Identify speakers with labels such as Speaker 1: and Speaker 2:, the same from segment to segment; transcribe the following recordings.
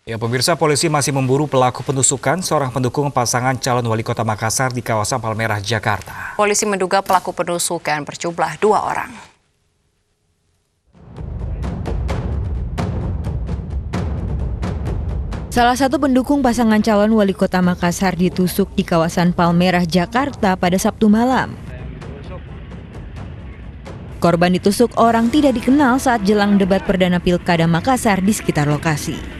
Speaker 1: Ya, pemirsa, polisi masih memburu pelaku penusukan seorang pendukung pasangan calon wali kota Makassar di kawasan Palmerah, Jakarta.
Speaker 2: Polisi menduga pelaku penusukan berjumlah 2 orang.
Speaker 3: Salah satu pendukung pasangan calon wali kota Makassar ditusuk di kawasan Palmerah, Jakarta pada Sabtu malam. Korban ditusuk orang tidak dikenal saat jelang debat perdana Pilkada Makassar di sekitar lokasi.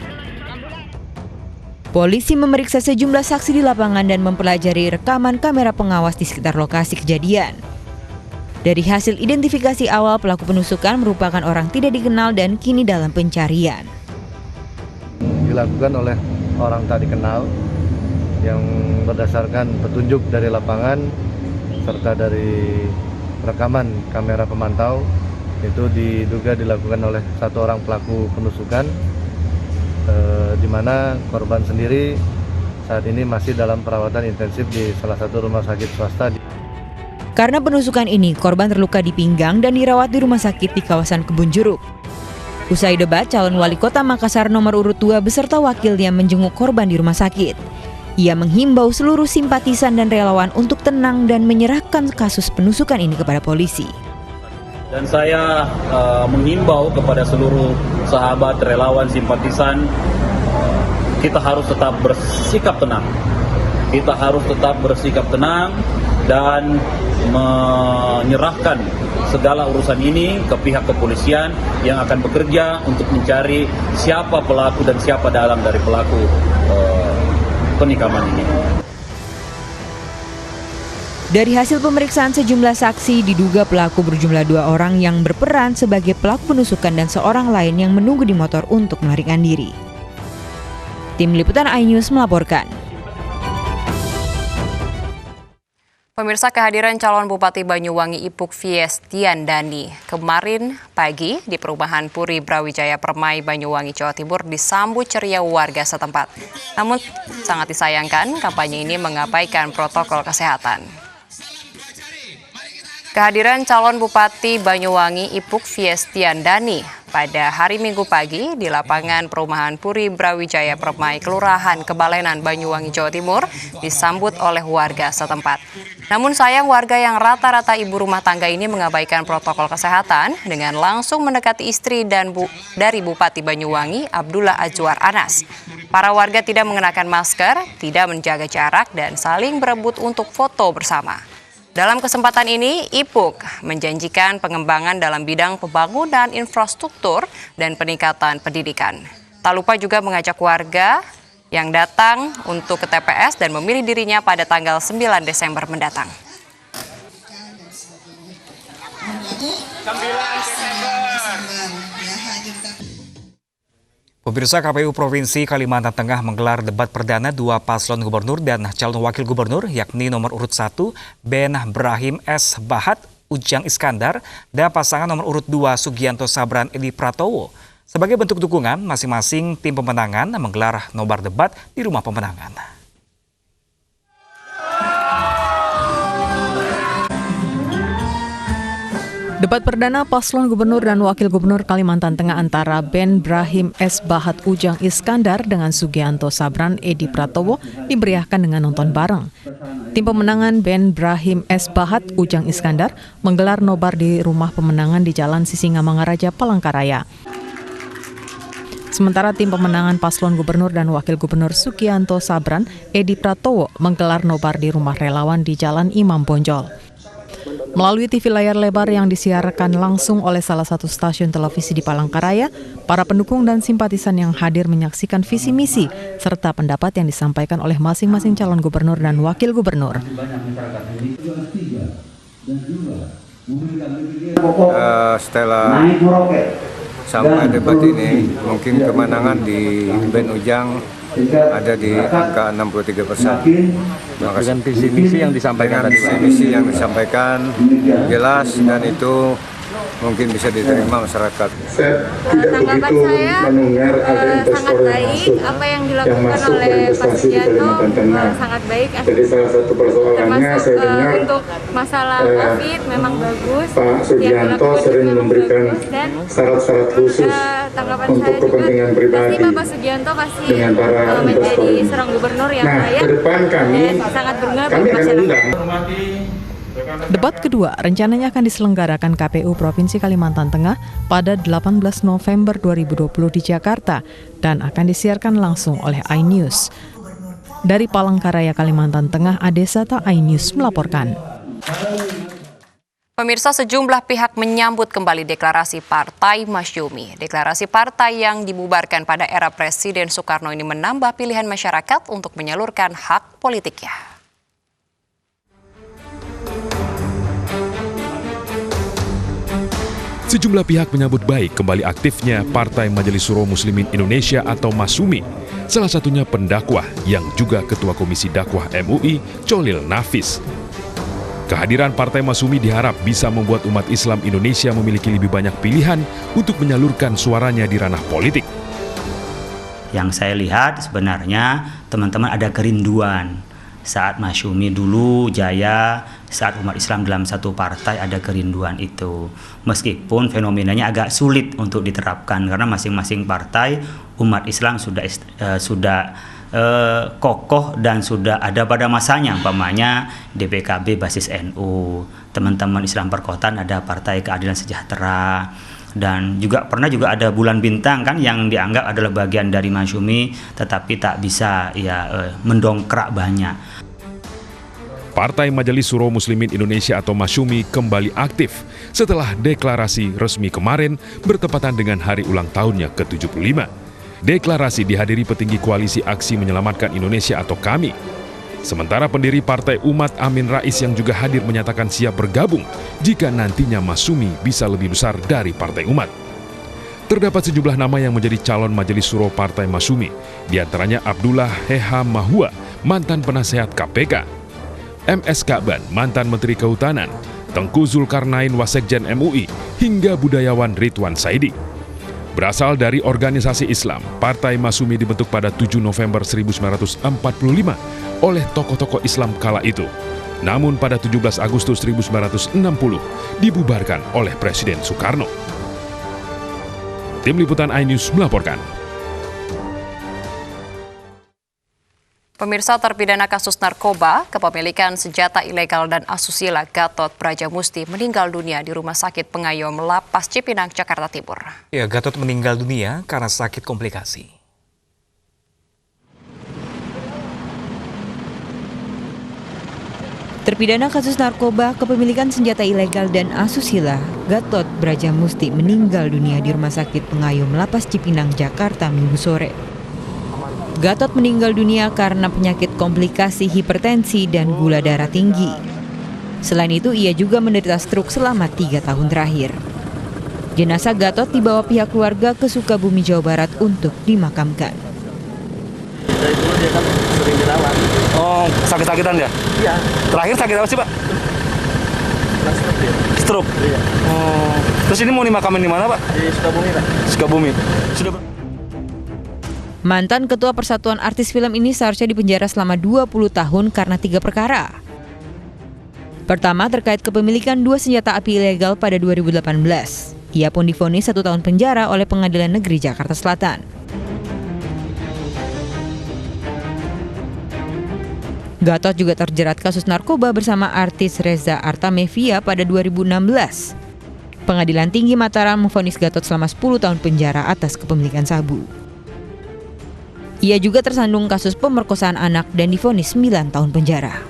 Speaker 3: Polisi memeriksa sejumlah saksi di lapangan dan mempelajari rekaman kamera pengawas di sekitar lokasi kejadian. Dari hasil identifikasi awal, pelaku penusukan merupakan orang tidak dikenal dan kini dalam pencarian.
Speaker 4: Dilakukan oleh orang tak dikenal yang berdasarkan petunjuk dari lapangan serta dari rekaman kamera pemantau, itu diduga dilakukan oleh satu orang pelaku penusukan, di mana korban sendiri saat ini masih dalam perawatan intensif di salah satu rumah sakit swasta.
Speaker 3: Karena penusukan ini, korban terluka di pinggang dan dirawat di rumah sakit di kawasan Kebun Jeruk. Usai debat, calon wali kota Makassar nomor urut 2 beserta wakilnya menjenguk korban di rumah sakit. Ia menghimbau seluruh simpatisan dan relawan untuk tenang dan menyerahkan kasus penusukan ini kepada polisi.
Speaker 5: Dan saya menghimbau kepada seluruh sahabat, relawan, simpatisan, kita harus tetap bersikap tenang. Kita harus tetap bersikap tenang dan menyerahkan segala urusan ini ke pihak kepolisian yang akan bekerja untuk mencari siapa pelaku dan siapa dalang dari pelaku penikaman ini.
Speaker 3: Dari hasil pemeriksaan sejumlah saksi, diduga pelaku berjumlah 2 orang yang berperan sebagai pelaku penusukan dan seorang lain yang menunggu di motor untuk melarikan diri. Tim Liputan iNews melaporkan.
Speaker 2: Pemirsa, kehadiran calon Bupati Banyuwangi Ipuk Fiestiandani kemarin pagi di perumahan Puri Brawijaya Permai, Banyuwangi, Jawa Timur disambut ceria warga setempat. Namun sangat disayangkan kampanye ini mengabaikan protokol kesehatan. Kehadiran calon Bupati Banyuwangi Ipuk Fiestiandani pada hari Minggu pagi di lapangan perumahan Puri Brawijaya Permai, Kelurahan Kebalenan, Banyuwangi, Jawa Timur disambut oleh warga setempat. Namun sayang, warga yang rata-rata ibu rumah tangga ini mengabaikan protokol kesehatan dengan langsung mendekati istri dari Bupati Banyuwangi, Abdullah Azwar Anas. Para warga tidak mengenakan masker, tidak menjaga jarak, dan saling berebut untuk foto bersama. Dalam kesempatan ini, Ipuk menjanjikan pengembangan dalam bidang pembangunan infrastruktur dan peningkatan pendidikan. Tak lupa juga mengajak warga yang datang untuk ke TPS dan memilih dirinya pada tanggal 9 Desember mendatang.
Speaker 1: Pemirsa, KPU Provinsi Kalimantan Tengah menggelar debat perdana 2 paslon gubernur dan calon wakil gubernur, yakni nomor urut 1 Ben Brahim S. Bahat Ujang Iskandar dan pasangan nomor urut 2 Sugianto Sabran Edi Pratowo. Sebagai bentuk dukungan, masing-masing tim pemenangan menggelar nobar debat di rumah pemenangan.
Speaker 6: Debat perdana paslon gubernur dan wakil gubernur Kalimantan Tengah antara Ben Brahim S. Bahat Ujang Iskandar dengan Sugianto Sabran Edi Pratowo dimeriahkan dengan nonton bareng. Tim pemenangan Ben Brahim S. Bahat Ujang Iskandar menggelar nobar di rumah pemenangan di Jalan Sisingamangaraja, Palangkaraya. Sementara tim pemenangan paslon gubernur dan wakil gubernur Sugianto Sabran Edi Pratowo menggelar nobar di rumah relawan di Jalan Imam Bonjol. Melalui TV layar lebar yang disiarkan langsung oleh salah satu stasiun televisi di Palangkaraya, para pendukung dan simpatisan yang hadir menyaksikan visi misi serta pendapat yang disampaikan oleh masing-masing calon gubernur dan wakil gubernur.
Speaker 7: Setelah sampai debat ini, mungkin kemenangan di Ben Ujang ada di angka 63%.
Speaker 4: Dengan visi misi yang disampaikan
Speaker 7: jelas dan itu mungkin bisa diterima masyarakat.
Speaker 8: Saya tidak begitu mendengar ada investor yang masuk,
Speaker 9: apa yang dilakukan oleh Pak Sugianto sangat baik.
Speaker 8: Jadi salah satu persoalannya saya dengar
Speaker 9: untuk masalah COVID memang bagus.
Speaker 8: Pak Sugianto sering memberikan syarat-syarat khusus untuk kepentingan pribadi
Speaker 9: Pak Sugianto pasti
Speaker 8: dengan para investor.
Speaker 9: menjadi seorang gubernur yang
Speaker 8: Nah,
Speaker 9: layak
Speaker 8: ke depan kami
Speaker 9: sangat berguna
Speaker 8: akan
Speaker 9: bagi masyarakat.
Speaker 8: undang.
Speaker 6: Debat kedua rencananya akan diselenggarakan KPU Provinsi Kalimantan Tengah pada 18 November 2020 di Jakarta dan akan disiarkan langsung oleh iNews. Dari Palangkaraya, Kalimantan Tengah, Adesata, iNews melaporkan.
Speaker 2: Pemirsa, sejumlah pihak menyambut kembali deklarasi Partai Masyumi. Deklarasi partai yang dibubarkan pada era Presiden Soekarno ini menambah pilihan masyarakat untuk menyalurkan hak politiknya.
Speaker 10: Sejumlah pihak menyambut baik kembali aktifnya Partai Majelis Syuro Muslimin Indonesia atau Masumi. Salah satunya pendakwah yang juga Ketua Komisi Dakwah MUI, Cholil Nafis. Kehadiran Partai Masumi diharap bisa membuat umat Islam Indonesia memiliki lebih banyak pilihan untuk menyalurkan suaranya di ranah politik.
Speaker 11: Yang saya lihat sebenarnya teman-teman ada kerinduan. Saat Masyumi dulu jaya, saat umat Islam dalam satu partai ada kerinduan itu. Meskipun fenomenanya agak sulit untuk diterapkan karena masing-masing partai umat Islam sudah kokoh dan sudah ada pada masanya. Umpamanya DPKB basis NU, teman-teman Islam Perkotaan ada Partai Keadilan Sejahtera. Dan juga pernah ada bulan bintang kan yang dianggap adalah bagian dari Masyumi tetapi tak bisa mendongkrak banyak.
Speaker 10: Partai Majelis Syuro Muslimin Indonesia atau Masyumi kembali aktif setelah deklarasi resmi kemarin bertepatan dengan hari ulang tahunnya ke-75. Deklarasi dihadiri petinggi Koalisi Aksi Menyelamatkan Indonesia atau KAMI. Sementara pendiri Partai Umat Amin Rais yang juga hadir menyatakan siap bergabung jika nantinya Masumi bisa lebih besar dari Partai Umat. Terdapat sejumlah nama yang menjadi calon Majelis Syuro Partai Masumi, diantaranya Abdullah Heha Mahua, mantan penasehat KPK, MS Ka'ban, mantan Menteri Kehutanan, Tengku Zulkarnain Wasekjen MUI, hingga budayawan Ridwan Saidi. Berasal dari organisasi Islam, Partai Masumi dibentuk pada 7 November 1945 oleh tokoh-tokoh Islam kala itu. Namun pada 17 Agustus 1960 dibubarkan oleh Presiden Soekarno. Tim Liputan iNews melaporkan.
Speaker 2: Pemirsa, terpidana kasus narkoba, kepemilikan senjata ilegal dan asusila Gatot Brajamusti meninggal dunia di Rumah Sakit Pengayom Lapas Cipinang, Jakarta Timur.
Speaker 1: Ya, Gatot meninggal dunia karena sakit komplikasi.
Speaker 3: Terpidana kasus narkoba, kepemilikan senjata ilegal dan asusila, Gatot Brajamusti meninggal dunia di Rumah Sakit Pengayom Lapas Cipinang, Jakarta Minggu sore. Gatot meninggal dunia karena penyakit komplikasi hipertensi dan gula darah tinggi. Selain itu, ia juga menderita stroke selama 3 tahun terakhir. Jenazah Gatot dibawa pihak keluarga ke Sukabumi, Jawa Barat untuk dimakamkan.
Speaker 12: Dari dulu dia kan sering dirawat.
Speaker 13: Oh, sakit-sakitan ya?
Speaker 12: Iya.
Speaker 13: Terakhir sakit apa sih, Pak? Stroke.
Speaker 12: Iya.
Speaker 13: Oh. Terus ini mau dimakamin di mana, Pak?
Speaker 12: Di Sukabumi, Pak.
Speaker 13: Sukabumi. Sudah.
Speaker 3: Mantan Ketua Persatuan Artis Film ini seharusnya dipenjara selama 20 tahun karena 3 perkara. Pertama, terkait kepemilikan 2 senjata api ilegal pada 2018. Ia pun divonis 1 tahun penjara oleh Pengadilan Negeri Jakarta Selatan. Gatot juga terjerat kasus narkoba bersama artis Reza Artamevia pada 2016. Pengadilan Tinggi Mataram memvonis Gatot selama 10 tahun penjara atas kepemilikan sabu. Ia juga tersandung kasus pemerkosaan anak dan divonis 9 tahun penjara.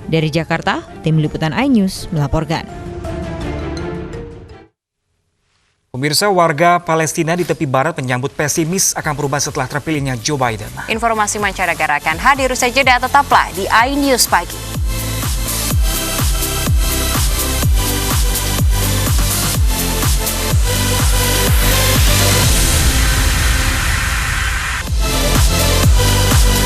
Speaker 3: Dari Jakarta, Tim Liputan iNews melaporkan.
Speaker 1: Pemirsa, warga Palestina di tepi barat menyambut pesimis akan perubahan setelah terpilihnya Joe Biden.
Speaker 2: Informasi mancanegara akan hadir usai jeda, tetaplah di iNews Pagi.